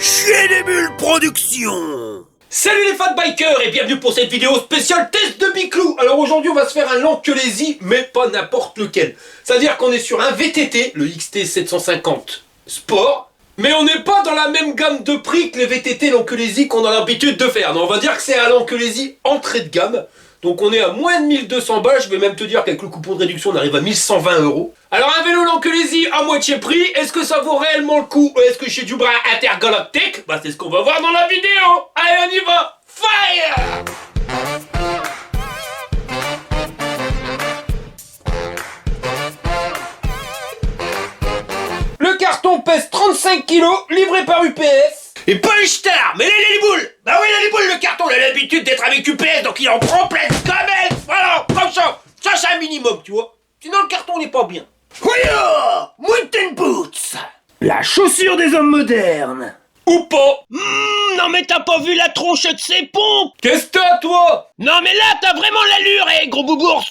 Chez les Bulles Productions. Salut les fat bikers et bienvenue pour cette vidéo spéciale test de Biclou. Alors aujourd'hui on va se faire un Lanculésy, mais pas n'importe lequel. C'est-à-dire qu'on est sur un VTT, le XT 750 Sport, mais on n'est pas dans la même gamme de prix que les VTT Lanculésy qu'on a l'habitude de faire. Non, on va dire que c'est un Lanculésy entrée de gamme. Donc on est à moins de 1200 balles, je vais même te dire qu'avec le coupon de réduction on arrive à 1120 €. Alors un vélo Lanculésy à moitié prix, est-ce que ça vaut réellement le coup ou est-ce que j'ai du bras intergalactique? Bah c'est ce qu'on va voir dans la vidéo. Allez on y va, fire! Le carton pèse 35 kg, livré par UPS. Et pas le star, mais là il a les boules. Bah oui il a les boules, le carton, il a l'habitude d'être avec UPS, donc il en prend plein de gamelles. Voilà, comme ça. Ça c'est un minimum, tu vois. Sinon le carton n'est pas bien. Voyons, Mountain Boots, la chaussure des hommes modernes. Ou pas. Non mais t'as pas vu la tronche de ses pompes? Qu'est-ce que t'as toi? Non mais là t'as vraiment l'allure, gros boubours.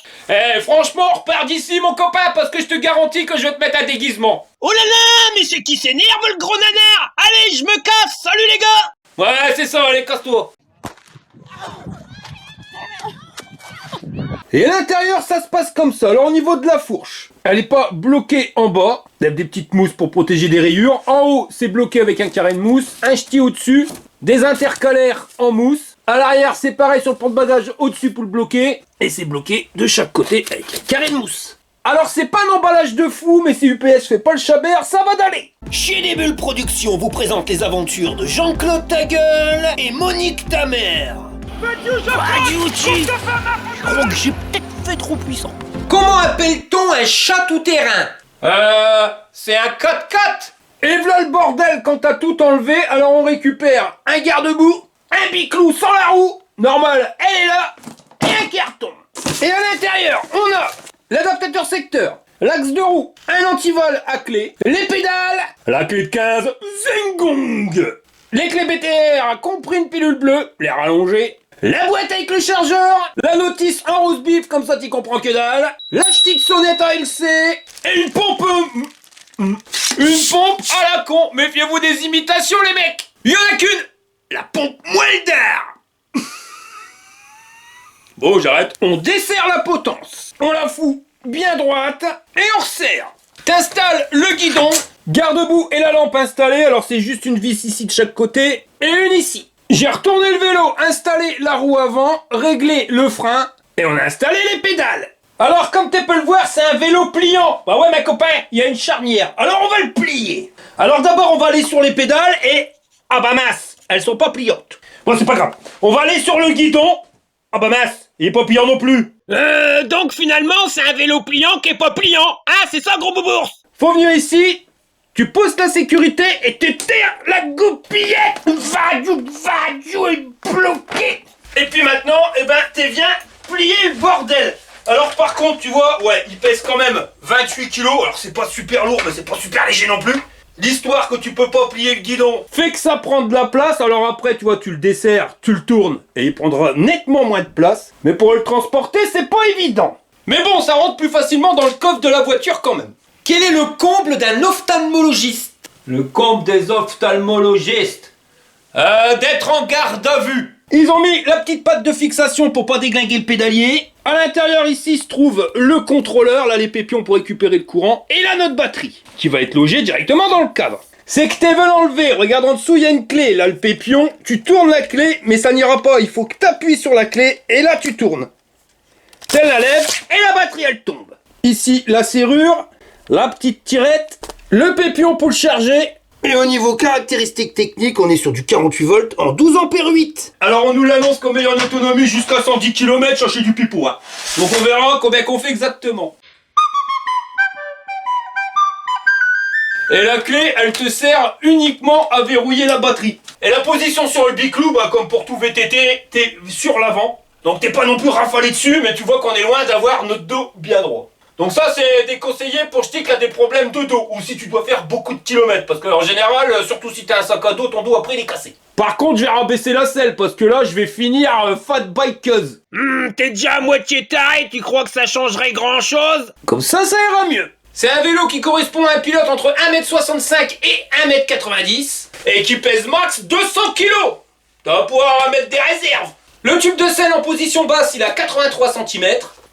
Franchement, on repart d'ici mon copain, parce que je te garantis que je vais te mettre un déguisement. Oh là là, mais c'est qui s'énerve le gros nanar? Allez, je me casse, salut les gars. Ouais, c'est ça, allez, casse-toi. Et à l'intérieur, ça se passe comme ça. Alors, au niveau de la fourche, elle est pas bloquée en bas. Il y a des petites mousses pour protéger des rayures. En haut, c'est bloqué avec un carré de mousse. Un ch'ti au-dessus. Des intercalaires en mousse. À l'arrière, c'est pareil sur le porte-bagages au-dessus pour le bloquer. Et c'est bloqué de chaque côté avec un carré de mousse. Alors, c'est pas un emballage de fou, mais si UPS fait pas le chabert, ça va d'aller. Chez les Bulles Productions vous présente les aventures de Jean-Claude Tagueule et Monique Tamer. Je crois que j'ai peut-être fait trop puissant. Comment appelle-t-on un chat tout-terrain? C'est un 4x4. Et voilà le bordel quand t'as tout enlevé, alors on récupère un garde-boue, un biclou sans la roue, normal, elle est là, et un carton. Et à l'intérieur, on a l'adaptateur secteur, l'axe de roue, un antivol à clé, les pédales, la clé de 15, Zengong, les clés BTR, compris une pilule bleue, les rallongées, la boîte avec le chargeur, la notice en rose bif, comme ça t'y comprends que dalle, la petite sonnette ALC, et une pompe... Une pompe à la con. Méfiez-vous des imitations les mecs. Il y en a qu'une. La pompe Welder. Bon j'arrête. On desserre la potence. On la fout bien droite. Et on resserre. T'installes le guidon. Garde-boue et la lampe installée. Alors c'est juste une vis ici de chaque côté. Et une ici. J'ai retourné le vélo. Installé la roue avant. Réglé le frein. Et on a installé les pédales. Alors, comme tu peux le voir, c'est un vélo pliant. Bah ouais, mes copains, il y a une charnière. Alors, on va le plier. Alors, d'abord, on va aller sur les pédales et... Ah bah mince, elles sont pas pliantes. Bon, c'est pas grave. On va aller sur le guidon. Ah bah mince, il est pas pliant non plus. Donc finalement, c'est un vélo pliant qui est pas pliant. Ah, c'est ça, gros boubours? Faut venir ici, tu poses la sécurité et tu tires la goupillette. Va est bloqué. Et puis maintenant, tu viens plier le bordel. Alors par contre, tu vois, ouais, il pèse quand même 28 kg, alors c'est pas super lourd, mais c'est pas super léger non plus. L'histoire que tu peux pas plier le guidon fait que ça prend de la place, alors après, tu vois, tu le desserres, tu le tournes, et il prendra nettement moins de place. Mais pour le transporter, c'est pas évident. Mais bon, ça rentre plus facilement dans le coffre de la voiture quand même. Quel est le comble d'un ophtalmologiste? Le comble des ophtalmologistes, d'être en garde à vue. Ils ont mis la petite patte de fixation pour pas déglinguer le pédalier. À l'intérieur ici se trouve le contrôleur, là les pépions pour récupérer le courant, et là notre batterie, qui va être logée directement dans le cadre. C'est que t'es veulent enlever, regarde en dessous il y a une clé, là le pépion, tu tournes la clé, mais ça n'ira pas, il faut que t'appuies sur la clé, et là tu tournes. Elle la lève, et la batterie elle tombe. Ici la serrure, la petite tirette, le pépion pour le charger. Et au niveau caractéristiques techniques, on est sur du 48 volts en 12 ampères 8. Alors on nous l'annonce comme ayant une autonomie jusqu'à 110 km, cherchez du pipeau. Hein. Donc on verra combien qu'on fait exactement. Et la clé, elle te sert uniquement à verrouiller la batterie. Et la position sur le biclou, bah, comme pour tout VTT, t'es sur l'avant. Donc t'es pas non plus rafalé dessus, mais tu vois qu'on est loin d'avoir notre dos bien droit. Donc ça c'est déconseillé pour ch'ti qui a des problèmes de dos ou si tu dois faire beaucoup de kilomètres parce qu'en général, surtout si t'as un sac à dos, ton dos après il est cassé. Par contre je vais rabaisser la selle parce que là je vais finir fat bikeuse. T'es déjà à moitié taré, tu crois que ça changerait grand chose? Comme ça ira mieux. C'est un vélo qui correspond à un pilote entre 1m65 et 1m90 et qui pèse max 200 kg. Tu vas pouvoir mettre des réserves. Le tube de selle en position basse, il a 83 cm.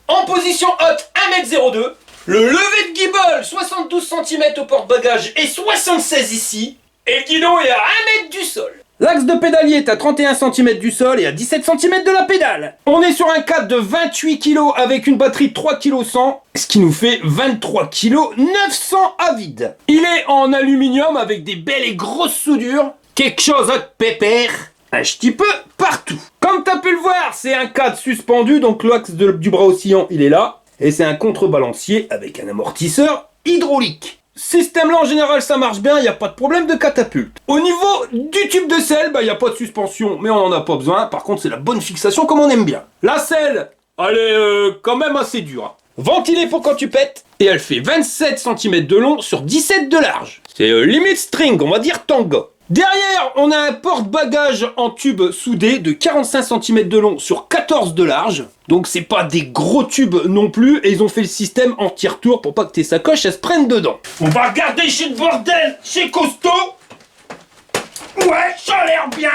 En position haute, 1m02. Le lever de guibole, 72 cm au porte-bagages et 76 ici. Et le guidon est à 1 mètre du sol. L'axe de pédalier est à 31 cm du sol et à 17 cm de la pédale. On est sur un cadre de 28 kg avec une batterie de 3 kg 100, ce qui nous fait 23 kg 900 à vide. Il est en aluminium avec des belles et grosses soudures, quelque chose de pépère, un petit peu partout. Comme tu as pu le voir, c'est un cadre suspendu, donc l'axe du bras oscillant, il est là. Et c'est un contrebalancier avec un amortisseur hydraulique. Système là en général ça marche bien, il n'y a pas de problème de catapulte. Au niveau du tube de selle, il n'y a pas de suspension, mais on n'en a pas besoin. Par contre c'est la bonne fixation comme on aime bien. La selle, elle est quand même assez dure. Hein. Ventilée pour quand tu pètes. Et elle fait 27 cm de long sur 17 de large. C'est limite string, on va dire tango. Derrière, on a un porte-bagages en tube soudé de 45 cm de long sur 14 de large. Donc c'est pas des gros tubes non plus. Et ils ont fait le système anti-retour pour pas que tes sacoches elles se prennent dedans. On va regarder chez le bordel, chez Costaud. Ouais, ça a l'air bien.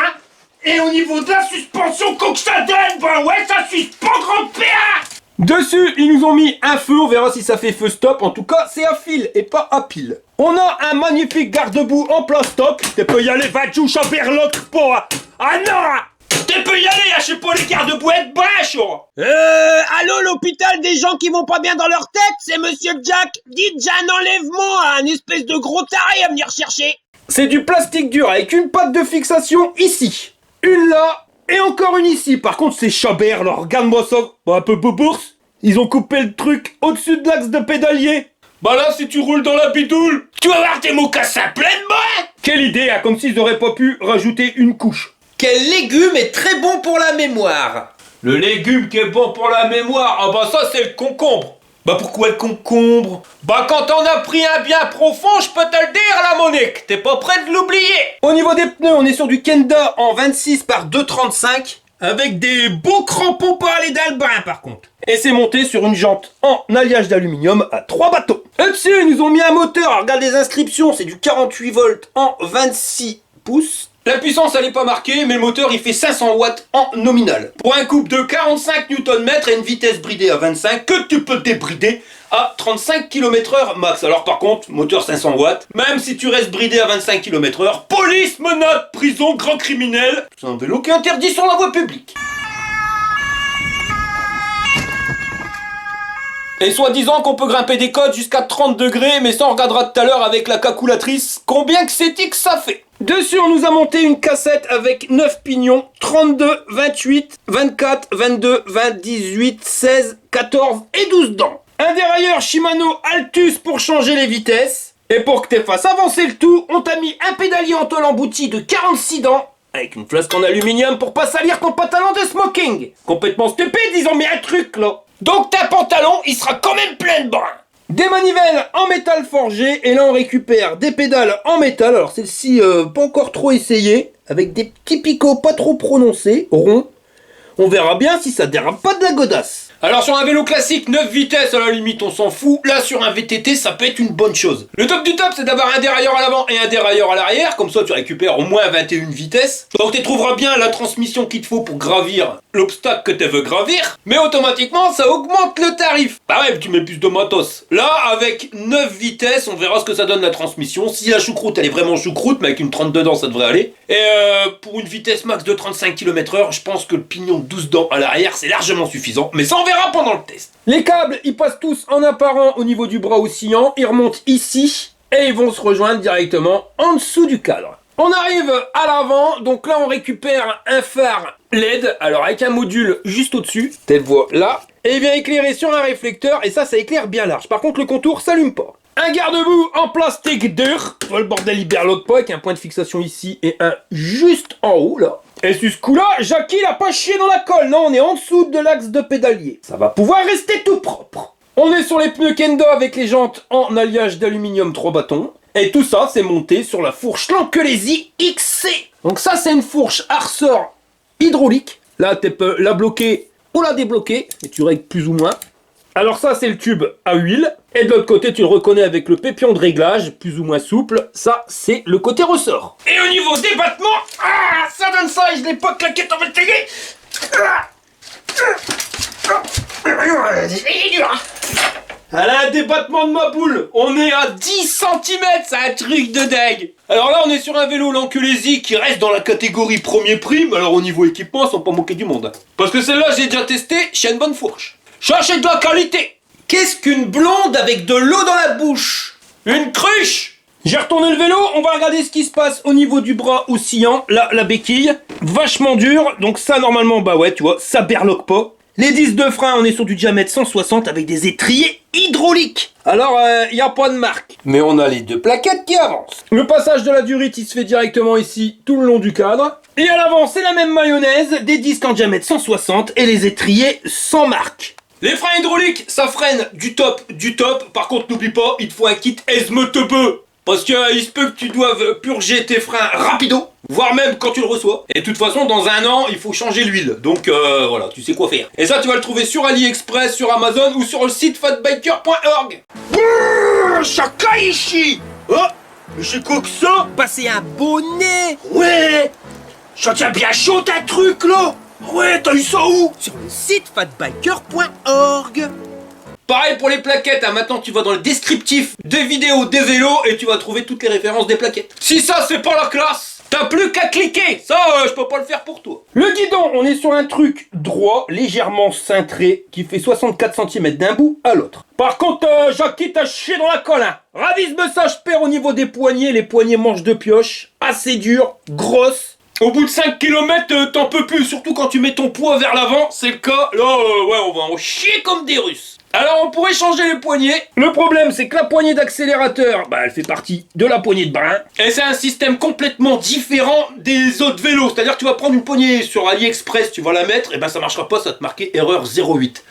Et au niveau de la suspension, quoi que ça donne, bah ouais, ça suspend grand-père. Dessus, ils nous ont mis un feu, on verra si ça fait feu stop. En tout cas, c'est à fil et pas à pile. On a un magnifique garde-boue en plastoc. Tu peux y aller, va-tu, Chamberlock, pas. Ah non. Tu peux y aller, je sais pas, les garde-bouettes bâches. Allô, l'hôpital des gens qui vont pas bien dans leur tête, c'est Monsieur Jack. Dites, j'ai un enlèvement à un espèce de gros taré à venir chercher. C'est du plastique dur avec une patte de fixation ici. Une là. Et encore une ici, par contre c'est Chabert, là, regarde-moi ça, un peu bourse. Ils ont coupé le truc au-dessus de l'axe de pédalier. Bah là, si tu roules dans la bidoule, tu vas avoir tes mocassins pleins de bois. Quelle idée, hein, comme s'ils auraient pas pu rajouter une couche. Quel légume est très bon pour la mémoire? Le légume qui est bon pour la mémoire, ah bah ça c'est le concombre. Bah pourquoi le concombre? Bah quand on a pris un bien profond, je peux te le dire la Monique, t'es pas prêt de l'oublier. Au niveau des pneus, on est sur du Kenda en 26 par 2,35 avec des beaux crampons pour aller dans le bain par contre. Et c'est monté sur une jante en alliage d'aluminium à 3 bateaux. Là-dessus, ils nous ont mis un moteur, alors, regarde les inscriptions, c'est du 48 volts en 26 pouces. La puissance elle est pas marquée, mais le moteur il fait 500 watts en nominal. Pour un couple de 45 Nm et une vitesse bridée à 25 que tu peux débrider à 35 km/h max. Alors par contre, moteur 500 watts, même si tu restes bridé à 25 km/h, Police, menottes, prison, grand criminel. c'est un vélo qui est interdit sur la voie publique. Et soi-disant qu'on peut grimper des côtes jusqu'à 30 degrés, mais ça on regardera tout à l'heure avec la calculatrice combien que c'est que ça fait. Dessus, on nous a monté une cassette avec 9 pignons, 32, 28, 24, 22, 20, 18, 16, 14 et 12 dents. Un dérailleur Shimano Altus pour changer les vitesses. Et pour que tu fasses avancer le tout, on t'a mis un pédalier en tôle embouti de 46 dents, avec une flasque en aluminium pour pas salir ton pantalon de smoking. Complètement stupide, ils ont mis un truc là. Donc ta pantalon, il sera quand même plein de brun. Des manivelles en métal forgé, et là on récupère des pédales en métal, alors celle-ci pas encore trop essayée, avec des petits picots pas trop prononcés, ronds. On verra bien si ça dérape pas de la godasse. Alors sur un vélo classique 9 vitesses à la limite on s'en fout, là sur un VTT ça peut être une bonne chose. Le top du top c'est d'avoir un dérailleur à l'avant et un dérailleur à l'arrière, comme ça tu récupères au moins 21 vitesses. Donc tu trouveras bien la transmission qu'il te faut pour gravir l'obstacle que tu veux gravir, mais automatiquement ça augmente le tarif. Bah ouais, tu mets plus de matos. Là avec 9 vitesses on verra ce que ça donne la transmission. Si la choucroute elle est vraiment choucroute, mais avec une 32 dents ça devrait aller. Et pour une vitesse max de 35 km/h, je pense que le pignon de 12 dents à l'arrière c'est largement suffisant, mais ça on verra pendant le test. Les câbles, ils passent tous en apparent au niveau du bras oscillant, ils remontent ici et ils vont se rejoindre directement en dessous du cadre. On arrive à l'avant, donc là on récupère un phare LED, alors avec un module juste au-dessus, telle voie là, et il vient éclairer sur un réflecteur et ça éclaire bien large. Par contre le contour s'allume pas. Un garde-boue en plastique dur, le bordel hyberloque pas, avec un point de fixation ici et un juste en haut là. Et sur ce coup-là, Jackie il a pas chié dans la colle, non, on est en dessous de l'axe de pédalier. Ça va pouvoir rester tout propre. On est sur les pneus Kenda avec les jantes en alliage d'aluminium 3 bâtons. Et tout ça, c'est monté sur la fourche Lankelesi XC. Donc ça, c'est une fourche à ressort hydraulique. Là, tu peux la bloquer ou la débloquer, et tu règles plus ou moins. Alors ça, c'est le tube à huile. Et de l'autre côté, tu le reconnais avec le pépion de réglage, plus ou moins souple. Ça, c'est le côté ressort. Et au niveau des battements, ça donne ça et je l'ai pas claqué dans le taguer. Elle a un débattement de ma boule. On est à 10 cm, c'est un truc de dingue. Alors là, on est sur un vélo Lanculésy qui reste dans la catégorie premier prix, mais alors au niveau équipement, ils sont pas moqués du monde. Parce que celle-là, j'ai déjà testé chez une bonne fourche. Cherchez de la qualité. Qu'est-ce qu'une blonde avec de l'eau dans la bouche? Une cruche. J'ai retourné le vélo, on va regarder ce qui se passe au niveau du bras oscillant. Là, la béquille, vachement dure. Donc ça, normalement, bah ouais, tu vois, ça berloque pas. Les disques de frein, on est sur du diamètre 160 avec des étriers hydrauliques. Alors, il n'y a pas de marque. Mais on a les deux plaquettes qui avancent. Le passage de la durite, il se fait directement ici, tout le long du cadre. Et à l'avant, c'est la même mayonnaise, des disques en diamètre 160 et les étriers sans marque. Les freins hydrauliques, ça freine du top, du top. Par contre, n'oublie pas, il te faut un kit esme-te-peu. Parce que il se peut que tu doives purger tes freins rapido, voire même quand tu le reçois. Et de toute façon, dans un an, il faut changer l'huile. Donc voilà, tu sais quoi faire. Et ça, tu vas le trouver sur AliExpress, sur Amazon ou sur le site fatbiker.org. Shakaishi. Oh, mais c'est quoi que ça? Bah c'est un bonnet. Ouais, ça tient bien chaud un truc là. Ouais, t'as eu ça où? Sur le site fatbiker.org. Pareil pour les plaquettes, maintenant tu vas dans le descriptif des vidéos des vélos et tu vas trouver toutes les références des plaquettes. Si ça c'est pas la classe, t'as plus qu'à cliquer. Ça, je peux pas le faire pour toi. Le guidon, on est sur un truc droit, légèrement cintré, qui fait 64 cm d'un bout à l'autre. Par contre, Jackie t'a chié dans la colle, hein. Ravise-me ça, je perds au niveau des poignets, les poignets manches de pioche, assez dures, grosses. Au bout de 5 km, t'en peux plus, surtout quand tu mets ton poids vers l'avant, c'est le cas. Là, ouais, on va en chier comme des Russes. Alors, on pourrait changer les poignées. Le problème, c'est que la poignée d'accélérateur, bah, elle fait partie de la poignée de brin. Et c'est un système complètement différent des autres vélos. C'est-à-dire que tu vas prendre une poignée sur AliExpress, tu vas la mettre, et ben ça marchera pas, ça va te marquer erreur 08.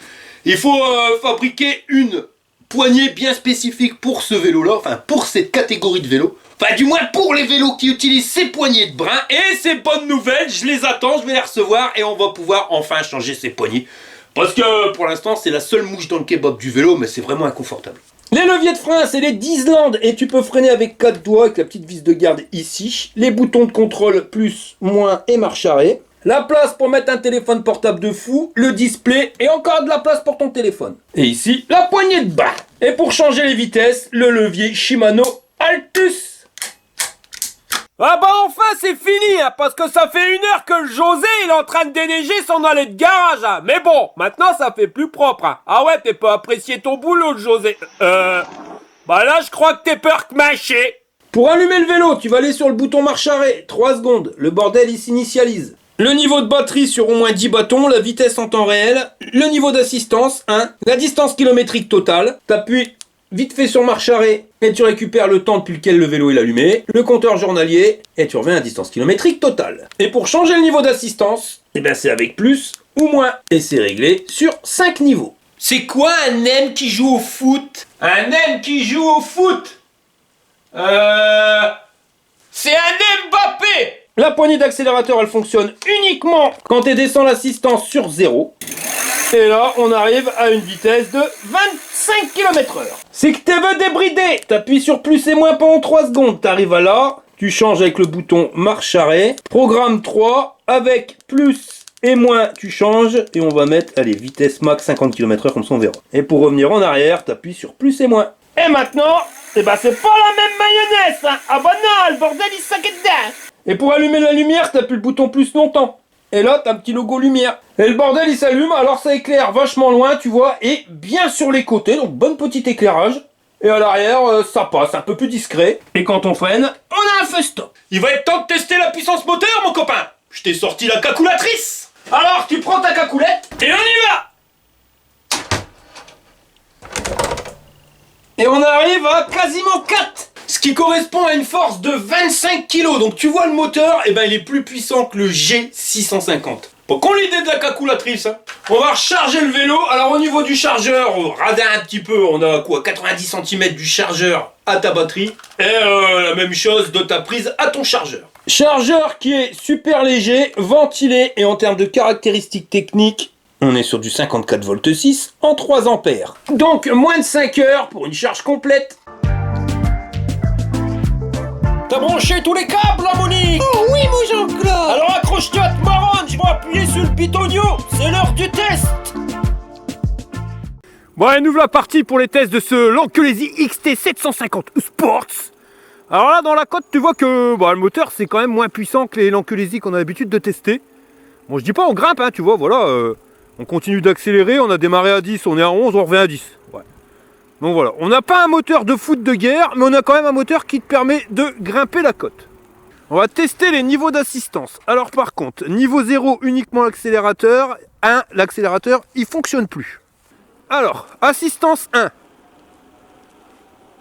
Il faut fabriquer une poignée bien spécifique pour ce vélo-là, enfin pour cette catégorie de vélo. Enfin, du moins pour les vélos qui utilisent ces poignées de brin. Et ces bonnes nouvelles, je les attends, je vais les recevoir et on va pouvoir enfin changer ces poignées. Parce que pour l'instant, c'est la seule mouche dans le kebab du vélo, mais c'est vraiment inconfortable. Les leviers de frein, c'est les d'Islande et tu peux freiner avec 4 doigts avec la petite vis de garde ici. Les boutons de contrôle plus, moins et marche arrêt. La place pour mettre un téléphone portable de fou, le display et encore de la place pour ton téléphone. Et ici, la poignée de bas. Et pour changer les vitesses, le levier Shimano Altus. Ah bah enfin c'est fini, hein, parce que ça fait 1 heure que le José il est en train de déneiger son allée de garage. Hein. Mais bon, maintenant ça fait plus propre. Hein. Ah ouais, t'es pas apprécié ton boulot, le José. Bah là je crois que t'es peur que mâcher. Pour allumer le vélo, tu vas aller sur le bouton marche arrêt. 3 secondes, le bordel il s'initialise. Le niveau de batterie sur au moins 10 bâtons, la vitesse en temps réel, le niveau d'assistance 1, la distance kilométrique totale. T'appuies vite fait sur marche arrêt et tu récupères le temps depuis lequel le vélo est allumé, le compteur journalier et tu reviens à distance kilométrique totale. Et pour changer le niveau d'assistance, eh ben c'est avec plus ou moins et c'est réglé sur 5 niveaux. C'est quoi un M qui joue au foot? Un M qui joue au foot? C'est un Mbappé! La poignée d'accélérateur elle fonctionne uniquement quand tu descends l'assistance sur 0. Et là, on arrive à une vitesse de 25 km/h. C'est que tu veux débrider. T'appuies sur plus et moins pendant 3 secondes. T'arrives à là, tu changes avec le bouton marche arrêt. Programme 3, avec plus et moins, tu changes. Et on va mettre, allez, vitesse max 50 km/h comme ça on verra. Et pour revenir en arrière, t'appuies sur plus et moins. Et maintenant, eh ben c'est pas la même mayonnaise, hein. Ah bah non, le bordel il s'inquiète dedans. Et pour allumer la lumière, t'appuies le bouton plus longtemps. Et là, t'as un petit logo lumière. Et le bordel, il s'allume, alors ça éclaire vachement loin, tu vois, et bien sur les côtés, donc bon petit éclairage. Et à l'arrière, ça passe, un peu plus discret. Et quand on freine, on a un feu stop. Il va être temps de tester la puissance moteur, mon copain. Je t'ai sorti la calculatrice. Alors, tu prends ta cacoulette, Et on y va. et on arrive à quasiment 4. Ce qui correspond à une force de 25 kg. Donc tu vois le moteur, eh ben, il est plus puissant que le G650. Pour qu'on l'idée de la calculatrice, hein. On va recharger le vélo. Alors au niveau du chargeur, on radin un petit peu. On a quoi, 90 cm du chargeur à ta batterie. Et la même chose de ta prise à ton chargeur. Chargeur qui est super léger, ventilé, et en termes de caractéristiques techniques, On est sur du 54 volts 6 en 3 ampères. Donc moins de 5 heures pour une charge complète. T'as branché tous les câbles, là, Monique? Oh oui, mon Jean-Claude! Alors accroche-toi, te marronne, je vais appuyer sur le pitonio. C'est l'heure du test. Bon, allez, nous voilà partis pour les tests de ce Lankulesi XT750 Sports. Alors là, dans la côte, tu vois que le moteur, c'est quand même moins puissant que les Lankulesi qu'on a l'habitude de tester. Bon, je dis pas on grimpe, hein, tu vois, voilà. On continue d'accélérer, on a démarré à 10, on est à 11, on revient à 10. Ouais. Donc voilà, on n'a pas un moteur de foot de guerre, mais on a quand même un moteur qui te permet de grimper la côte. On va tester les niveaux d'assistance. Alors par contre, niveau 0, uniquement l'accélérateur. 1, l'accélérateur, il fonctionne plus. Alors, assistance 1.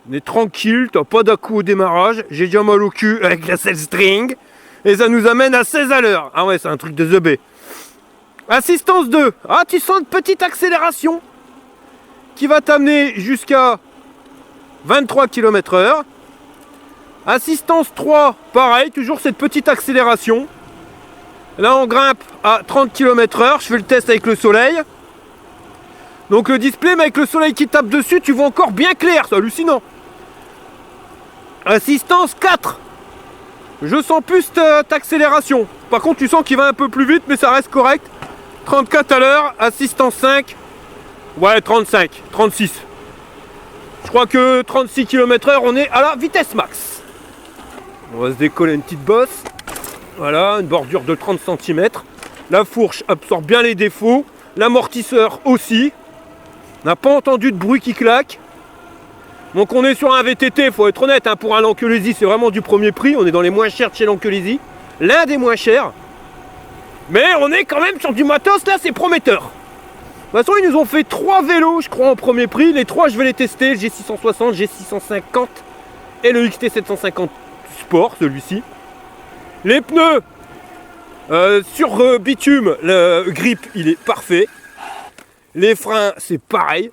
On est tranquille, t'as pas d'à-coup au démarrage. J'ai déjà mal au cul avec la selle string. Et ça nous amène à 16 à l'heure. Ah ouais, c'est un truc de The B. Assistance 2. Ah, tu sens une petite accélération qui va t'amener jusqu'à 23 km/h. Assistance 3, pareil, toujours cette petite accélération. Là, on grimpe à 30 km/h. Je fais le test avec le soleil. Donc le display, mais avec le soleil qui tape dessus, tu vois encore bien clair, c'est hallucinant. Assistance 4. Je sens plus cette accélération. Par contre, tu sens qu'il va un peu plus vite, mais ça reste correct. 34 à l'heure, assistance 5. Ouais, 35, 36. Je crois que 36 km/h, on est à la vitesse max. On va se décoller une petite bosse. Voilà, une bordure de 30 cm. La fourche absorbe bien les défauts. L'amortisseur aussi. On n'a pas entendu de bruit qui claque. Donc on est sur un VTT, faut être honnête, hein, pour un Lankulesi, c'est vraiment du premier prix. On est dans les moins chers de chez Lankulesi. L'un des moins chers. Mais on est quand même sur du matos, là c'est prometteur. De toute façon, ils nous ont fait 3 vélos, je crois, en premier prix. Les 3, je vais les tester. Le G660, G650 et le XT750 Sport, celui-ci. Les pneus, sur bitume, le grip, il est parfait. Les freins, c'est pareil.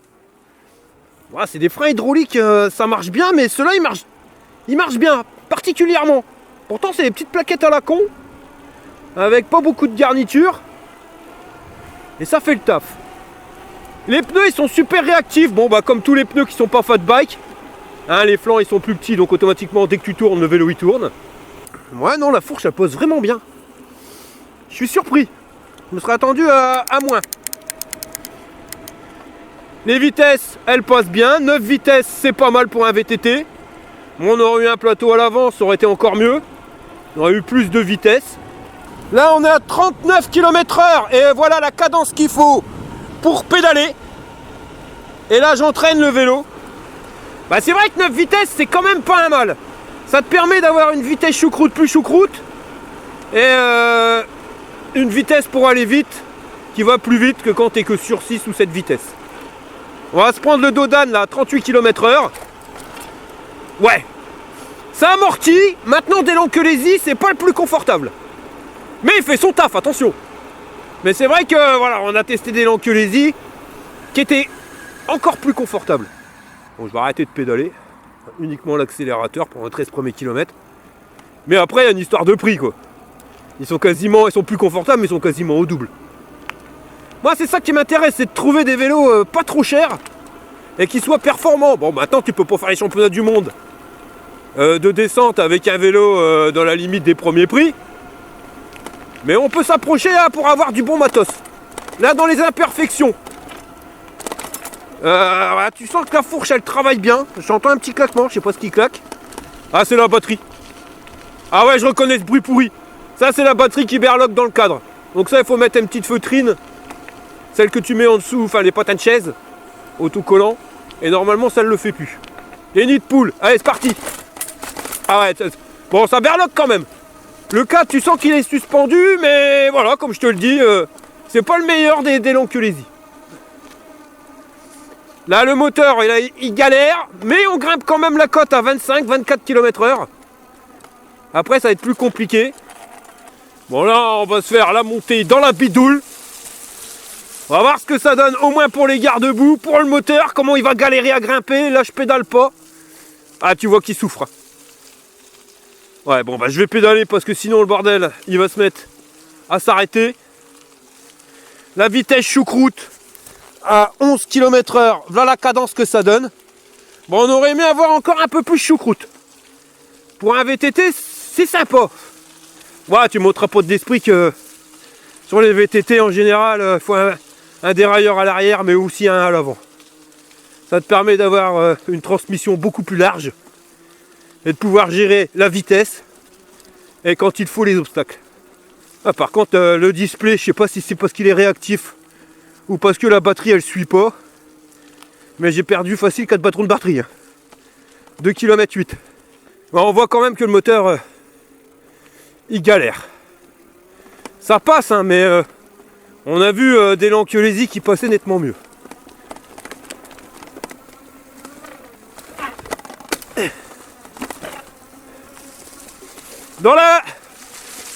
Ouais, c'est des freins hydrauliques, ça marche bien, mais ceux-là, ils marchent bien, particulièrement. Pourtant, c'est des petites plaquettes à la con, avec pas beaucoup de garniture. Et ça fait le taf. Les pneus, ils sont super réactifs. Bon, bah, comme tous les pneus qui sont pas fat bike. Hein, les flancs, ils sont plus petits, donc automatiquement, dès que tu tournes, le vélo, il tourne. Ouais, non, la fourche, elle pose vraiment bien. Je suis surpris. Je me serais attendu à moins. Les vitesses, elles passent bien. 9 vitesses, c'est pas mal pour un VTT. Bon, on aurait eu un plateau à l'avant, ça aurait été encore mieux. On aurait eu plus de vitesse. Là, on est à 39 km/h. Et voilà la cadence qu'il faut pour pédaler. Et là, j'entraîne le vélo. Bah, c'est vrai que 9 vitesses, c'est quand même pas un mal. Ça te permet d'avoir une vitesse choucroute plus choucroute. Et une vitesse pour aller vite qui va plus vite que quand t'es que sur 6 ou 7 vitesses. On va se prendre le dos d'âne là, à 38 km/h. Ouais. Ça amortit. Maintenant, des Lankulesi, c'est pas le plus confortable. Mais il fait son taf, attention. Mais c'est vrai que voilà, on a testé des Lankulesi qui étaient encore plus confortables. Bon, je vais arrêter de pédaler. Uniquement l'accélérateur pour les 13 premiers kilomètres. Mais après, il y a une histoire de prix, quoi. Ils sont plus confortables, mais ils sont quasiment au double. Moi, c'est ça qui m'intéresse, c'est de trouver des vélos pas trop chers et qui soient performants. Bon, maintenant, tu peux pas faire les championnats du monde de descente avec un vélo dans la limite des premiers prix. Mais on peut s'approcher là pour avoir du bon matos. Là, dans les imperfections. Voilà, tu sens que la fourche, elle travaille bien. J'entends un petit claquement, je sais pas ce qui claque. Ah, c'est la batterie. Ah ouais, je reconnais ce bruit pourri. Ça, c'est la batterie qui berloque dans le cadre. Donc ça, il faut mettre une petite feutrine. Celle que tu mets en dessous, enfin les patins de chaise, autocollant. Et normalement, ça ne le fait plus. Les nids de poule. Allez, c'est parti. Ah ouais, bon, ça berloque quand même. Le cadre, tu sens qu'il est suspendu, mais voilà, comme je te le dis, c'est pas le meilleur des Lankulesi. Là, le moteur, il galère, mais on grimpe quand même la côte à 25-24 km/h. Après, ça va être plus compliqué. Bon, là, on va se faire la montée dans la bidoule. On va voir ce que ça donne, au moins pour les garde-boue, pour le moteur, comment il va galérer à grimper. Là, je pédale pas. Ah, tu vois qu'il souffre. Ouais, bon, bah, je vais pédaler parce que sinon, le bordel, il va se mettre à s'arrêter. la vitesse choucroute à 11 km/h, voilà la cadence que ça donne. Bon, on aurait aimé avoir encore un peu plus choucroute. Pour un VTT, c'est sympa. Ouais, tu m'ôteras pas d'esprit que sur les VTT en général, il faut un dérailleur à l'arrière, mais aussi un à l'avant. Ça te permet d'avoir une transmission beaucoup plus large et de pouvoir gérer la vitesse et quand il faut les obstacles. Ah, par contre, le display, je sais pas si c'est parce qu'il est réactif ou parce que la batterie elle suit pas, mais j'ai perdu facile 4 patrons de batterie. 2 km 8. Bon, on voit quand même que le moteur il galère. Ça passe, hein, mais on a vu des Lanchiolesi qui passaient nettement mieux.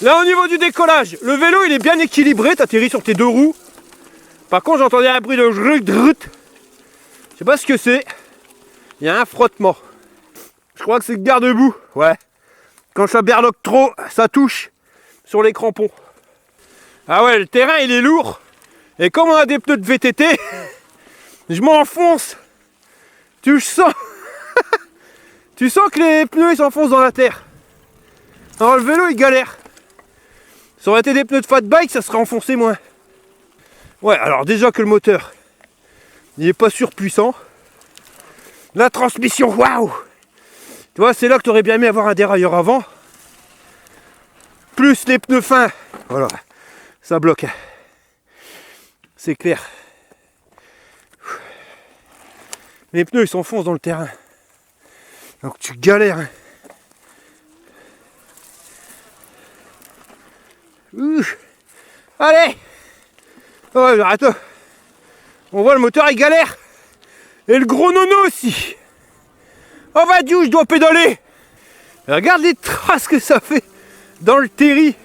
Là au niveau du décollage, le vélo il est bien équilibré, t'atterris sur tes deux roues. Par contre j'entendais un bruit de drut. Je sais pas ce que c'est. Il y a un frottement. Je crois que c'est le garde-boue. Ouais. Quand ça berloque trop, ça touche sur les crampons. Ah ouais, le terrain il est lourd. Et comme on a des pneus de VTT, je m'enfonce. Tu sens. Tu sens que les pneus ils s'enfoncent dans la terre. Alors le vélo il galère. Ça aurait été des pneus de fat bike, ça serait enfoncé moins. Ouais, alors déjà que le moteur il est pas surpuissant. La transmission, waouh! Tu vois, c'est là que tu aurais bien aimé avoir un dérailleur avant. Plus les pneus fins. Voilà, ça bloque. C'est clair. Les pneus ils s'enfoncent dans le terrain. Donc tu galères. Hein. Allez! Ouais, arrête. On voit le moteur il galère. Et le gros nono aussi. Oh va Dieu, je dois pédaler. Regarde les traces que ça fait dans le terri.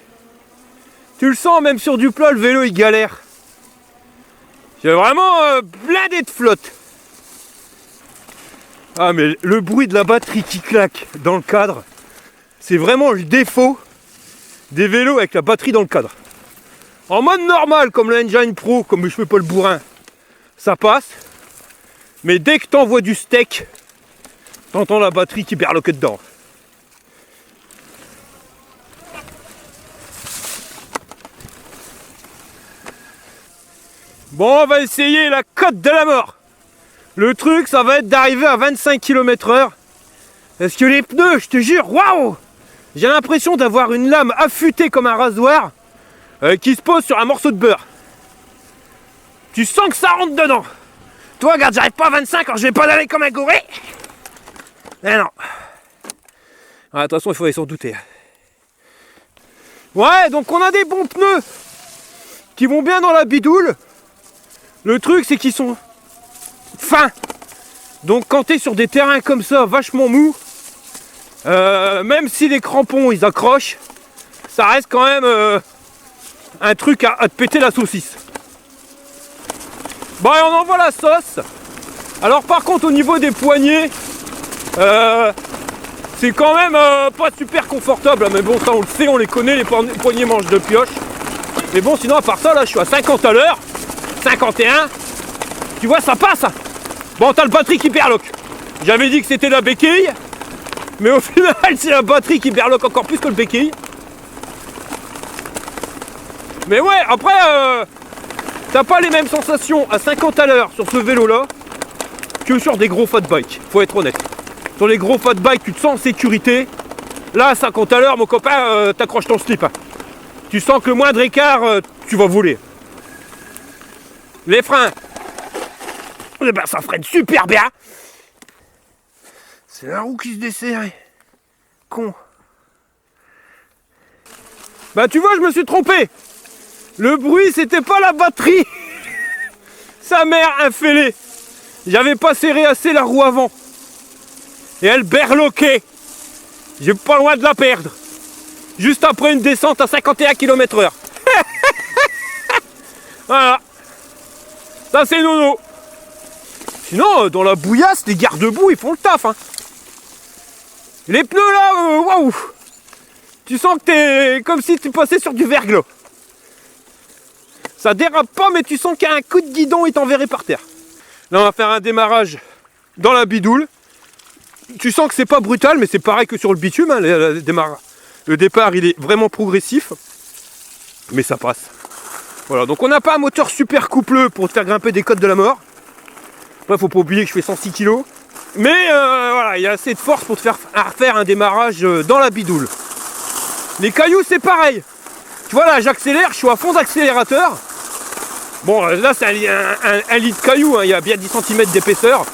Tu le sens même sur du plat, le vélo il galère. C'est vraiment blindé de flotte. Ah mais le bruit de la batterie qui claque dans le cadre, c'est vraiment le défaut des vélos avec la batterie dans le cadre. En mode normal, comme le Engine Pro, comme je fais pas le bourrin, ça passe. Mais dès que t'envoies du steak, t'entends la batterie qui berloque dedans. Bon, on va essayer la côte de la mort. Le truc, ça va être d'arriver à 25 km/h. Parce que les pneus, je te jure, waouh! J'ai l'impression d'avoir une lame affûtée comme un rasoir qui se pose sur un morceau de beurre. Tu sens que ça rentre dedans. Toi, regarde, j'arrive pas à 25 quand je vais pas aller comme un goré. Eh non. Ah, attention, il faudrait s'en douter. Ouais, donc on a des bons pneus qui vont bien dans la bidoule. Le truc, c'est qu'ils sont fins. Donc quand t'es sur des terrains comme ça, vachement mous, même si les crampons ils accrochent, ça reste quand même un truc à te péter la saucisse. Bon, et on envoie la sauce. Alors par contre au niveau des poignées, c'est quand même pas super confortable, mais bon ça on le sait, on les connaît, les poignées manches de pioche. Mais bon sinon à part ça là je suis à 50 à l'heure, 51, tu vois ça passe. Bon t'as le batterie qui berloque. J'avais dit que c'était la béquille, mais au final c'est la batterie qui berloque encore plus que le béquille. Mais ouais après t'as pas les mêmes sensations à 50 à l'heure sur ce vélo là que sur des gros fat bikes, faut être honnête. Sur les gros fat bikes tu te sens en sécurité. Là à 50 à l'heure mon copain t'accroches ton slip. Tu sens que le moindre écart tu vas voler. Les freins, eh ben, ça freine super bien. C'est la roue qui se desserre. Con. Bah tu vois je me suis trompé. Le bruit c'était pas la batterie. Sa mère un fêlé. J'avais pas serré assez la roue avant. Et elle berloquait. J'ai pas loin de la perdre. Juste après une descente à 51 km/h. Voilà. Ça c'est nono. Sinon dans la bouillasse les garde-boue ils font le taf hein. Les pneus là waouh. Tu sens que t'es comme si tu passais sur du verglas. Ça dérape pas, mais tu sens qu'il y a un coup de guidon et t'enverrait par terre. Là, on va faire un démarrage dans la bidoule. Tu sens que c'est pas brutal, mais c'est pareil que sur le bitume. Hein, le départ, il est vraiment progressif. Mais ça passe. Voilà, donc on n'a pas un moteur super coupleux pour te faire grimper des côtes de la mort. Après, faut pas oublier que je fais 106 kg. Mais voilà, il y a assez de force pour te faire un démarrage dans la bidoule. Les cailloux, c'est pareil. Tu vois, là, j'accélère, je suis à fond d'accélérateur. Bon, là, c'est un lit de cailloux, hein, il y a bien 10 cm d'épaisseur.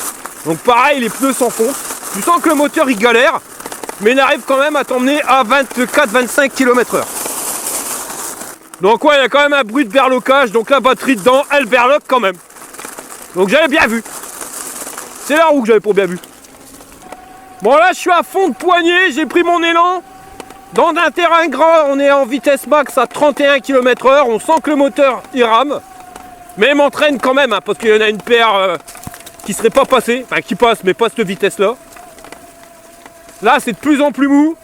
Donc pareil, les pneus s'enfoncent. Tu sens que le moteur, il galère. Mais il arrive quand même à t'emmener à 24-25 km/h. Donc ouais, il y a quand même un bruit de berlocage. Donc la batterie dedans, elle berloque quand même. Donc j'avais bien vu. C'est la roue que j'avais pour bien vu. Bon là, je suis à fond de poignée. J'ai pris mon élan. Dans un terrain grand, on est en vitesse max à 31 km/h. On sent que le moteur, il rame. Mais il m'entraîne quand même, hein, parce qu'il y en a une paire qui serait pas passée. Enfin, qui passe, mais pas cette vitesse-là. Là, c'est de plus en plus mou.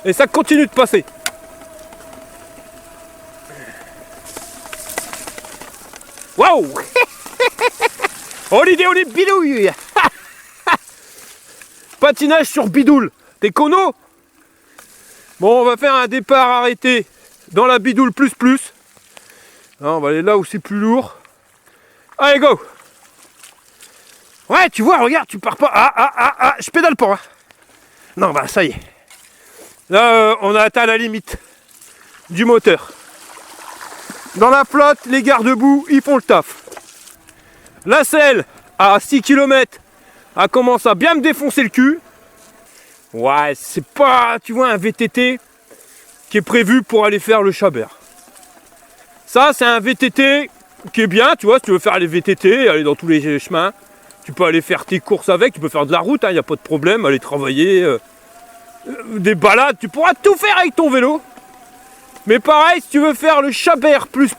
Et ça continue de passer. Waouh. Oh l'idée, on est bidouille. Patinage sur bidoule. T'es cono? Bon, on va faire un départ arrêté dans la bidoule plus. Là, on va aller là où c'est plus lourd. Allez, go. Ouais, tu vois, regarde, tu pars pas. Ah, je pédale pas. Hein. Non, bah ça y est. Là, on a atteint la limite du moteur. Dans la flotte, les garde-boue, ils font le taf. La selle, à 6 km, elle commence à bien me défoncer le cul. Ouais, c'est pas, tu vois, un VTT qui est prévu pour aller faire le Chabert. Ça, c'est un VTT qui est bien, tu vois, si tu veux faire les VTT, aller dans tous les chemins. Tu peux aller faire tes courses avec, tu peux faire de la route, il n'y a pas de problème, aller travailler, des balades, tu pourras tout faire avec ton vélo. Mais pareil, si tu veux faire le Chabert plus,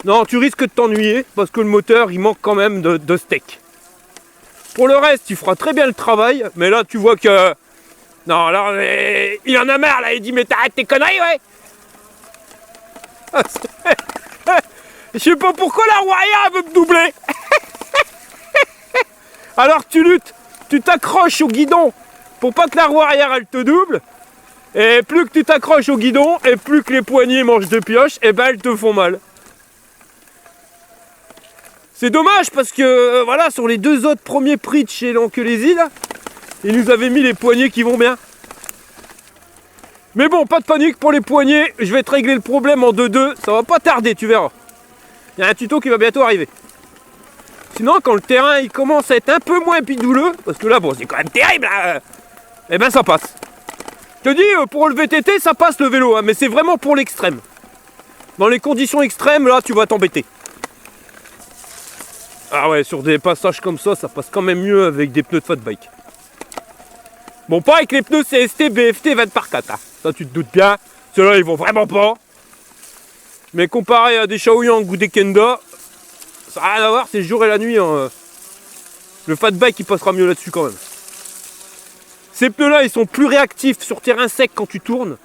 non, tu risques de t'ennuyer parce que le moteur, il manque quand même de steak. Pour le reste, tu feras très bien le travail, mais là, tu vois que... Non, là, il en a marre, là, il dit, mais t'arrêtes tes conneries, ouais. Je sais pas pourquoi la roue arrière, elle veut me doubler. Alors tu luttes, tu t'accroches au guidon pour pas que la roue arrière, elle te double. Et plus que tu t'accroches au guidon, et plus que les poignées mangent de pioche, et ben elles te font mal. C'est dommage parce que, voilà, sur les 2 autres premiers prix de chez l'Anquelésie, là, ils nous avaient mis les poignées qui vont bien. Mais bon, pas de panique pour les poignées, je vais te régler le problème en 2-2, ça va pas tarder, tu verras. Il y a un tuto qui va bientôt arriver. Sinon, quand le terrain il commence à être un peu moins bidouleux, parce que là, bon, c'est quand même terrible, là, eh ben ça passe. Je te dis, pour le VTT, ça passe le vélo, hein, mais c'est vraiment pour l'extrême. Dans les conditions extrêmes, là, tu vas t'embêter. Ah ouais, sur des passages comme ça passe quand même mieux avec des pneus de fat bike. Bon, pas avec les pneus CST BFT 20x4, hein. Ça tu te doutes bien, ceux-là ils vont vraiment pas. Mais comparé à des Shaoyang ou des Kenda, ça n'a rien à voir, c'est le jour et la nuit. Hein. Le fat bike il passera mieux là-dessus quand même. Ces pneus-là ils sont plus réactifs sur terrain sec quand tu tournes.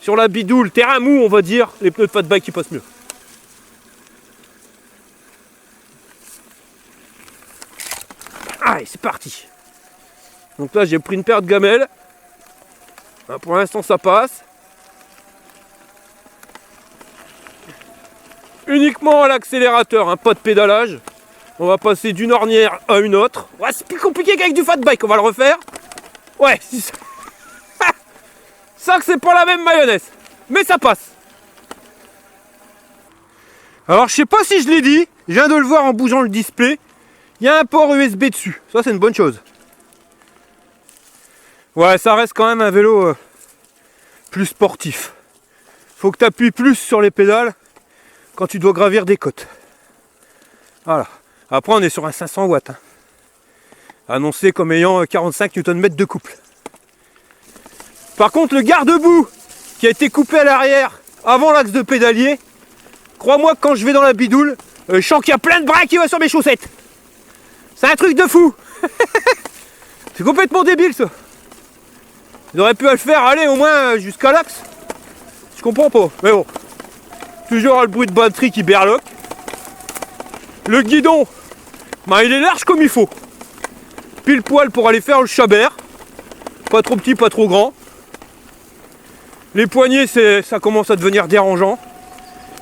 Sur la bidoule, terrain mou on va dire, les pneus de fat bike ils passent mieux. Allez, c'est parti. Donc là, j'ai pris une paire de gamelles. Pour l'instant, ça passe. Uniquement à l'accélérateur, hein, pas de pédalage. On va passer d'une ornière à une autre. Ouais, c'est plus compliqué qu'avec du fat bike, on va le refaire. Ouais, ça que c'est pas la même mayonnaise. Mais ça passe. Alors, je sais pas si je l'ai dit. Je viens de le voir en bougeant le display. Il y a un port USB dessus, ça c'est une bonne chose. Ouais, ça reste quand même un vélo plus sportif. Faut que tu appuies plus sur les pédales quand tu dois gravir des côtes. Voilà. Après on est sur un 500 watts. Hein. Annoncé comme ayant 45 Nm de couple. Par contre le garde-boue qui a été coupé à l'arrière avant l'axe de pédalier, crois-moi que quand je vais dans la bidoule, je sens qu'il y a plein de bras qui vont sur mes chaussettes. C'est un truc de fou. C'est complètement débile ça. Ils auraient pu le faire aller au moins jusqu'à l'axe. Je comprends pas, mais bon. Toujours le bruit de batterie qui berloque. Le guidon, bah, il est large comme il faut. Pile poil pour aller faire le chabert. Pas trop petit, pas trop grand. Les poignées, ça commence à devenir dérangeant.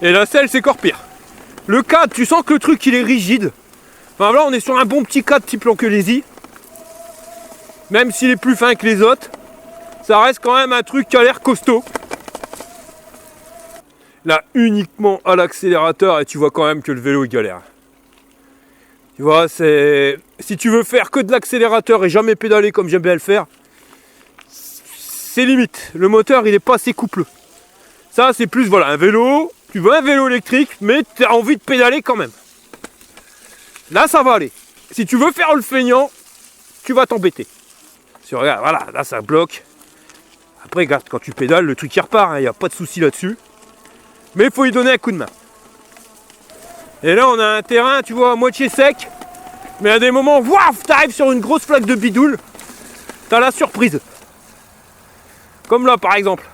Et la selle, c'est encore pire. Le cadre, tu sens que le truc, il est rigide. Enfin là, on est sur un bon petit cadre type Lankelesi. Même s'il est plus fin que les autres, ça reste quand même un truc qui a l'air costaud. Là, uniquement à l'accélérateur, et tu vois quand même que le vélo, il galère. Tu vois, c'est... Si tu veux faire que de l'accélérateur et jamais pédaler comme j'aime bien le faire, c'est limite. Le moteur, il est pas assez coupleux. Ça, c'est plus, voilà, un vélo. Tu veux un vélo électrique, mais tu as envie de pédaler quand même. Là, ça va aller. Si tu veux faire le feignant, tu vas t'embêter. Si regarde, voilà, là, ça bloque. Après, regarde, quand tu pédales, le truc, il repart. Il n'y a pas de souci là-dessus. Mais il faut y donner un coup de main. Et là, on a un terrain, tu vois, à moitié sec. Mais à des moments, wouaf, t'arrives sur une grosse flaque de bidoule. T'as la surprise. Comme là, par exemple.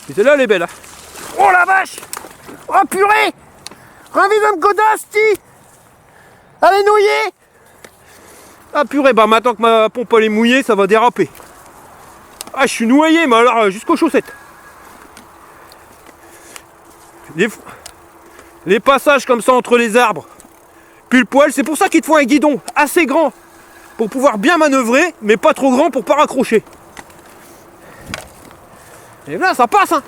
Et celle-là, elle est belle. Hein. Oh la vache! Oh purée! Ravive godasti! Elle est nouillée! Ah purée, bah maintenant que ma pompe elle est mouillée, ça va déraper. Ah, je suis noyé, mais alors jusqu'aux chaussettes. Les passages comme ça entre les arbres, pile poil, c'est pour ça qu'il te faut un guidon assez grand pour pouvoir bien manœuvrer, mais pas trop grand pour pas raccrocher. Et là, ça passe, hein.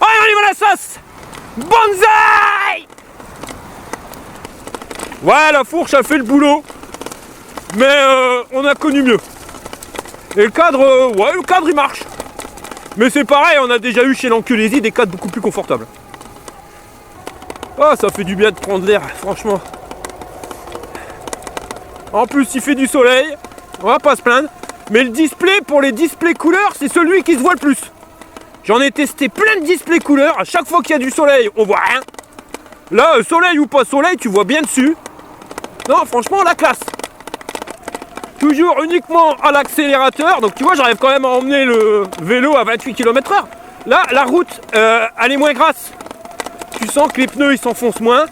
Oh, on y va la sauce! Bonsaï! Ouais, la fourche a fait le boulot, mais on a connu mieux. Et le cadre, ouais, le cadre il marche. Mais c'est pareil, on a déjà eu chez Lankelesi des cadres beaucoup plus confortables. Ah, ça fait du bien de prendre l'air, franchement. En plus, il fait du soleil, on va pas se plaindre. Mais le display, pour les displays couleurs, c'est celui qui se voit le plus. J'en ai testé plein de displays couleurs. À chaque fois qu'il y a du soleil, on voit rien. Là, soleil ou pas soleil, tu vois bien dessus. Non, franchement, la classe. Toujours uniquement à l'accélérateur. Donc tu vois, j'arrive quand même à emmener le vélo à 28 km/h. Là, la route, elle est moins grasse. Tu sens que les pneus, ils s'enfoncent moins.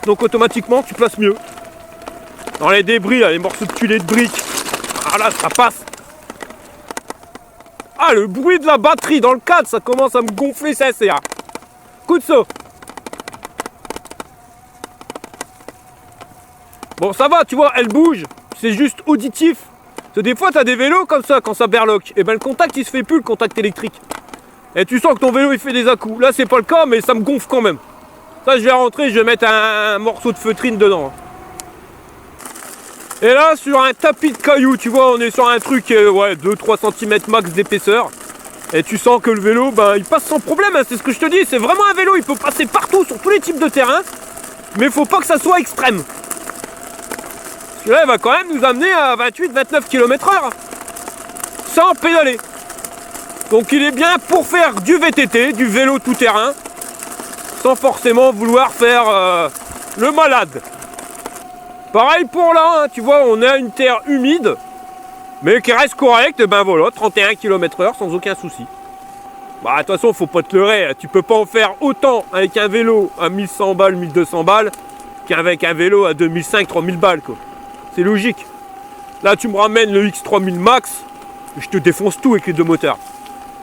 Donc automatiquement, tu places mieux. Dans les débris, là, les morceaux de tuiles de briques. Ah là, ça passe. Ah, le bruit de la batterie dans le cadre, ça commence à me gonfler, ça c'est. Coup de saut. Bon, ça va, tu vois, elle bouge. C'est juste auditif. Parce que des fois, t'as des vélos comme ça, quand ça berloque. Et ben, le contact, il se fait plus, le contact électrique. Et tu sens que ton vélo, il fait des à-coups. Là, c'est pas le cas, mais ça me gonfle quand même. Ça, je vais rentrer, je vais mettre un morceau de feutrine dedans. Et là, sur un tapis de cailloux, tu vois, on est sur un truc, ouais, 2-3 cm max d'épaisseur. Et tu sens que le vélo, ben, il passe sans problème, hein, c'est ce que je te dis. C'est vraiment un vélo, il peut passer partout, sur tous les types de terrain. Mais il faut pas que ça soit extrême. Parce que là, il va quand même nous amener à 28-29 km/h. Sans pédaler. Donc il est bien pour faire du VTT, du vélo tout-terrain. Sans forcément vouloir faire le malade. Pareil pour là, hein, tu vois, on a une terre humide, mais qui reste correcte, ben voilà, 31 km/h sans aucun souci. Bah, de toute façon, faut pas te leurrer, tu peux pas en faire autant avec un vélo à 1100 balles, 1200 balles, qu'avec un vélo à 2500, 3000 balles, quoi. C'est logique. Là, tu me ramènes le X3000 Max, je te défonce tout avec les deux moteurs.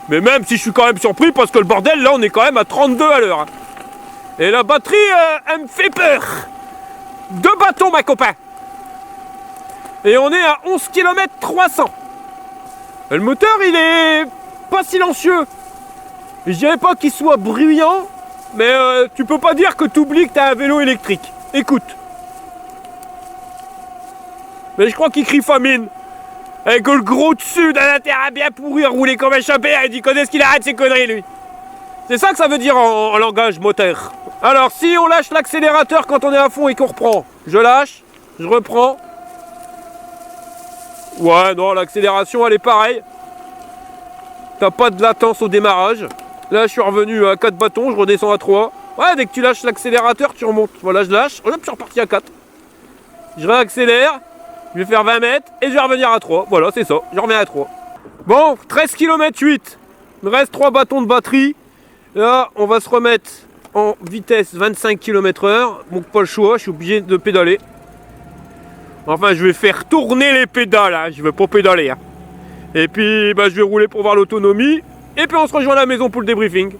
Mais même si je suis quand même surpris, parce que le bordel, là, on est quand même à 32 à l'heure. Hein. Et la batterie, elle me fait peur. 2 bâtons, ma copain. Et on est à 11 km 300. Le moteur, il est pas silencieux. Je dirais pas qu'il soit bruyant, mais tu peux pas dire que tu oublies que t'as un vélo électrique. Écoute. Mais je crois qu'il crie famine. Avec le gros dessus d'un intérêt bien pourri, roulé comme un chapéa, il dit qu'on est-ce qu'il arrête ses conneries, lui. C'est ça que ça veut dire en langage moteur. Alors, si on lâche l'accélérateur quand on est à fond et qu'on reprend, je lâche, je reprends. Ouais, non, l'accélération, elle est pareille. T'as pas de latence au démarrage. Là, je suis revenu à 4 bâtons, je redescends à 3. Ouais, dès que tu lâches l'accélérateur, tu remontes. Voilà, je lâche, hop, je suis reparti à 4. Je réaccélère, je vais faire 20 mètres et je vais revenir à 3. Voilà, c'est ça, je reviens à 3. Bon, 13 km 8. Il me reste 3 bâtons de batterie. Là, on va se remettre en vitesse 25 km/h. Donc pas le choix, je suis obligé de pédaler. Enfin, je vais faire tourner les pédales, hein. Je vais pas pédaler. Hein. Et puis, bah, je vais rouler pour voir l'autonomie. Et puis, on se rejoint à la maison pour le débriefing.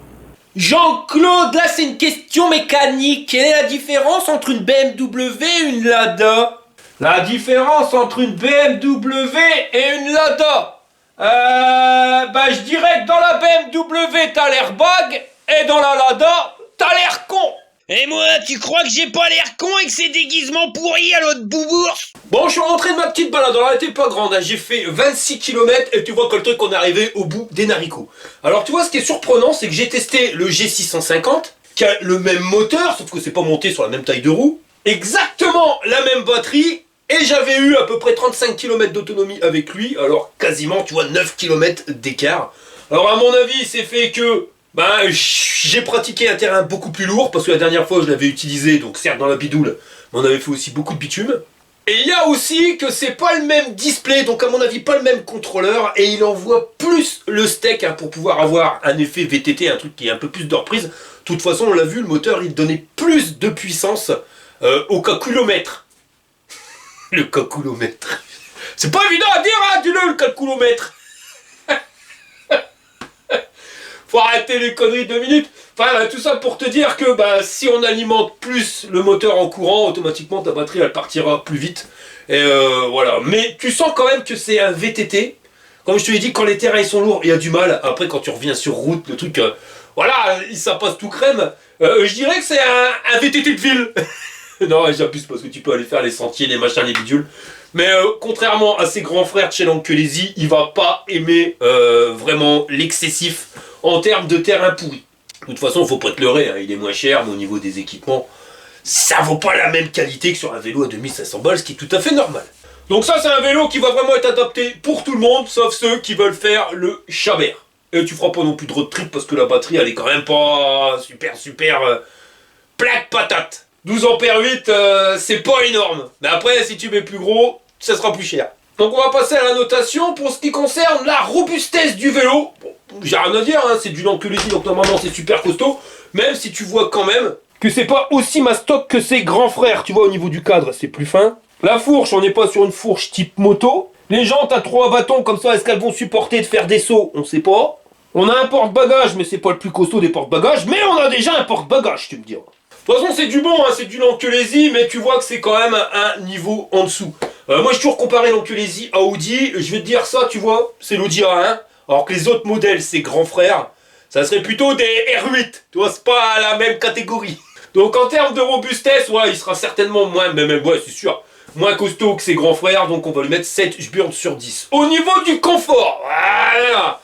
Jean-Claude, là c'est une question mécanique. Quelle est la différence entre une BMW et une Lada? La différence entre une BMW et une Lada, bah je dirais que dans la BMW t'as l'airbag et dans la Lada t'as l'air con. Et moi, tu crois que j'ai pas l'air con avec ces déguisements pourris à l'autre boubourse? Bon, je suis rentré de ma petite balade, alors elle était pas grande, hein. J'ai fait 26 km et tu vois que le truc, on est arrivé au bout des haricots. Alors tu vois, ce qui est surprenant, c'est que j'ai testé le G650, qui a le même moteur, sauf que c'est pas monté sur la même taille de roue, exactement la même batterie, et j'avais eu à peu près 35 km d'autonomie avec lui, alors quasiment, tu vois, 9 km d'écart. Alors à mon avis, c'est fait que bah, j'ai pratiqué un terrain beaucoup plus lourd, parce que la dernière fois je l'avais utilisé, donc certes dans la bidoule, mais on avait fait aussi beaucoup de bitume. Et il y a aussi que c'est pas le même display, donc à mon avis pas le même contrôleur, et il envoie plus le steak hein, pour pouvoir avoir un effet VTT, un truc qui est un peu plus de reprise. De toute façon, on l'a vu, le moteur il donnait plus de puissance au calculomètre. Le calculomètre. C'est pas évident à dire, hein, dis-le, le calculomètre. Faut arrêter les conneries 2 minutes. Enfin, tout ça pour te dire que bah, si on alimente plus le moteur en courant, automatiquement ta batterie elle partira plus vite. Et voilà. Mais tu sens quand même que c'est un VTT. Comme je te l'ai dit, quand les terrains ils sont lourds, il y a du mal. Après, quand tu reviens sur route, le truc, voilà, ça passe tout crème. Je dirais que c'est un VTT de ville. Non, j'abuse parce que tu peux aller faire les sentiers, les machins, les bidules. Mais contrairement à ses grands frères de chez Lankelesi, il va pas aimer vraiment l'excessif en termes de terrain pourri. De toute façon, faut pas te leurrer, hein, il est moins cher, mais au niveau des équipements, ça vaut pas la même qualité que sur un vélo à 2500 balles, ce qui est tout à fait normal. Donc ça, c'est un vélo qui va vraiment être adapté pour tout le monde, sauf ceux qui veulent faire le chabert. Et tu feras pas non plus de road trip parce que la batterie, elle est quand même pas super plaque patate. 12 ampères 8, c'est pas énorme. Mais après, si tu mets plus gros, ça sera plus cher. Donc on va passer à la notation pour ce qui concerne la robustesse du vélo. Bon, j'ai rien à dire, hein, c'est du Lankelesi, donc normalement c'est super costaud. Même si tu vois quand même que c'est pas aussi mastoc que ses grands frères. Tu vois, au niveau du cadre, c'est plus fin. La fourche, on n'est pas sur une fourche type moto. Les jantes à 3 bâtons comme ça, est-ce qu'elles vont supporter de faire des sauts? On sait pas. On a un porte-bagages, mais c'est pas le plus costaud des porte-bagages. Mais on a déjà un porte-bagages, tu me diras. De toute façon, c'est du bon, hein, c'est du Lankelesi, mais tu vois que c'est quand même un niveau en dessous. Moi, j'ai toujours comparé Lankelesi à Audi. Je vais te dire ça, tu vois, c'est l'Audi A1. Alors que les autres modèles, ses grands frères, ça serait plutôt des R8. Tu vois, c'est pas la même catégorie. Donc, en termes de robustesse, ouais, il sera certainement moins, mais même, ouais, c'est sûr, moins costaud que ses grands frères. Donc, on va lui mettre 7 burnes sur 10. Au niveau du confort, voilà.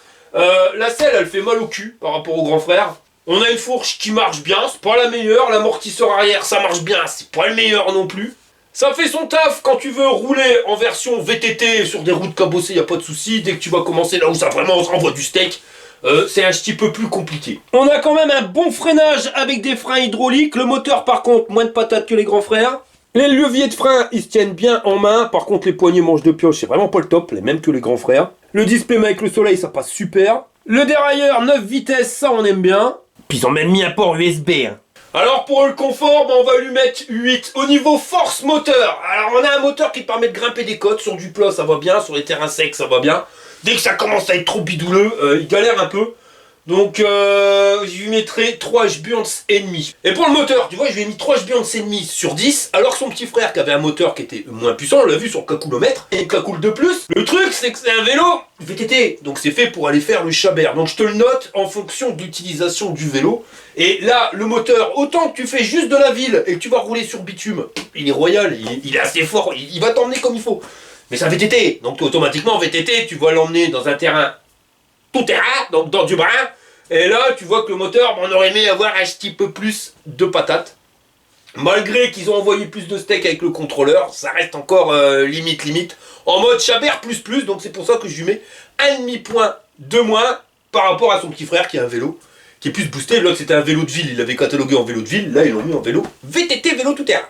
La selle, elle fait mal au cul par rapport aux grands frères. On a une fourche qui marche bien, c'est pas la meilleure. L'amortisseur arrière, ça marche bien, c'est pas le meilleur non plus. Ça fait son taf quand tu veux rouler en version VTT sur des routes cabossées, y a pas de souci. Dès que tu vas commencer là où ça vraiment on renvoie du steak, c'est un petit peu plus compliqué. On a quand même un bon freinage avec des freins hydrauliques. Le moteur par contre, moins de patates que les grands frères. Les leviers de frein, ils se tiennent bien en main. Par contre, les poignées manches de pioche, c'est vraiment pas le top, les mêmes que les grands frères. Le display avec le soleil, ça passe super. Le dérailleur 9 vitesses, ça on aime bien. Puis ils ont même mis un port USB. Hein. Alors pour le confort, on va lui mettre 8. Au niveau force moteur, alors on a un moteur qui permet de grimper des côtes. Sur du plat, ça va bien. Sur les terrains secs, ça va bien. Dès que ça commence à être trop bidouleux, il galère un peu. Donc je lui mettrai 3 burnes et demi. Et pour le moteur, tu vois, je lui ai mis 3 burnes et demi sur 10, alors que son petit frère qui avait un moteur qui était moins puissant, on l'a vu sur le calculomètre, et calcule de plus. Le truc, c'est que c'est un vélo VTT, donc c'est fait pour aller faire le chabert. Donc je te le note en fonction de l'utilisation du vélo. Et là, le moteur, autant que tu fais juste de la ville et que tu vas rouler sur bitume, il est royal, il est assez fort, il va t'emmener comme il faut. Mais c'est un VTT, donc automatiquement VTT, tu vas l'emmener dans un terrain tout terrain, donc dans du brin. Et là, tu vois que le moteur, on aurait aimé avoir un petit peu plus de patates. Malgré qu'ils ont envoyé plus de steak avec le contrôleur, ça reste encore limite. En mode chabert plus, donc c'est pour ça que je lui mets un demi-point de moins par rapport à son petit frère qui a un vélo qui est plus boosté. L'autre c'était un vélo de ville, il l'avait catalogué en vélo de ville, là ils l'ont mis en vélo VTT, vélo tout terrain.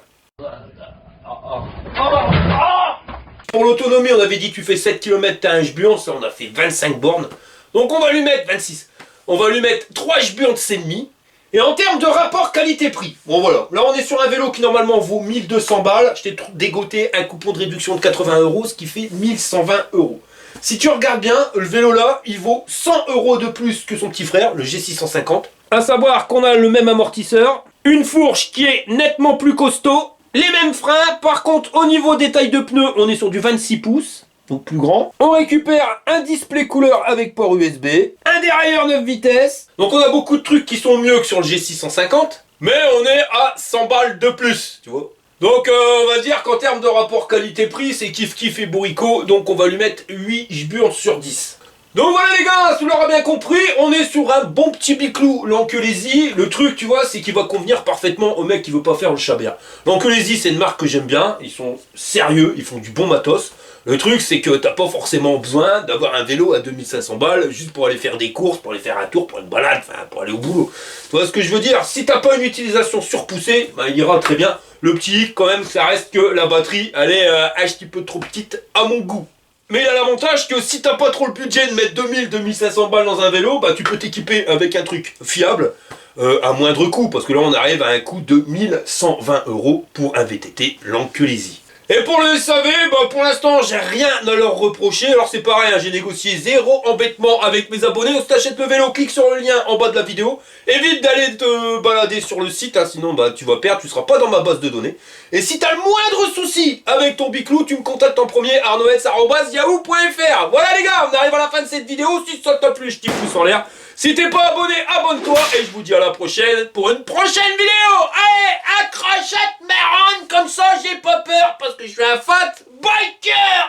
Pour l'autonomie, on avait dit tu fais 7 km, t'as un Jburn, ça on a fait 25 bornes. Donc on va lui mettre 26. On va lui mettre 3 Jburn, c'est demi. Et en termes de rapport qualité-prix, bon voilà, là on est sur un vélo qui normalement vaut 1200 balles. Je t'ai dégoté un coupon de réduction de 80 €, ce qui fait 1120 €. Si tu regardes bien, le vélo là, il vaut 100 € de plus que son petit frère, le G650. À savoir qu'on a le même amortisseur, une fourche qui est nettement plus costaud, les mêmes freins. Par contre, au niveau des tailles de pneus, on est sur du 26 pouces. Donc plus grand. On récupère un display couleur avec port USB, un dérailleur 9 vitesses. Donc on a beaucoup de trucs qui sont mieux que sur le G650, mais on est à 100 balles de plus, tu vois. Donc on va dire qu'en termes de rapport qualité-prix, c'est kiff kiff et bourricot, donc on va lui mettre 8 Jburn sur 10. Donc voilà les gars, tu l'auras bien compris, on est sur un bon petit biclou, l'Ankylosi. Le truc, tu vois, c'est qu'il va convenir parfaitement au mec qui veut pas faire le chabert. L'Ankylosi, c'est une marque que j'aime bien, ils sont sérieux, ils font du bon matos. Le truc, c'est que t'as pas forcément besoin d'avoir un vélo à 2500 balles juste pour aller faire des courses, pour aller faire un tour, pour une balade, enfin pour aller au boulot. Tu vois ce que je veux dire? Si t'as pas une utilisation surpoussée, bah, il ira très bien. Le petit, quand même, ça reste que la batterie, elle est un petit peu trop petite à mon goût. Mais il a l'avantage que si t'as pas trop le budget de mettre 2000-2500 balles dans un vélo, bah tu peux t'équiper avec un truc fiable à moindre coût. Parce que là, on arrive à un coût de 1120 € pour un VTT L'Ankylosi. Et pour le SAV, bah pour l'instant j'ai rien à leur reprocher. Alors c'est pareil, hein, j'ai négocié 0 embêtement avec mes abonnés. Si t'achètes le vélo, clique sur le lien en bas de la vidéo. Évite d'aller te balader sur le site, hein, sinon bah tu vas perdre, tu seras pas dans ma base de données. Et si t'as le moindre souci avec ton biclou, tu me contactes en premier, arnoets@yahoo.fr. Voilà les gars, on arrive à la fin de cette vidéo. Si ça t'a plu, je t'y pouce en l'air. Si t'es pas abonné, abonne-toi. Et je vous dis à la prochaine pour une prochaine vidéo. Allez, accrochette mes rennes, comme ça j'ai pas peur parce que je suis un fat biker.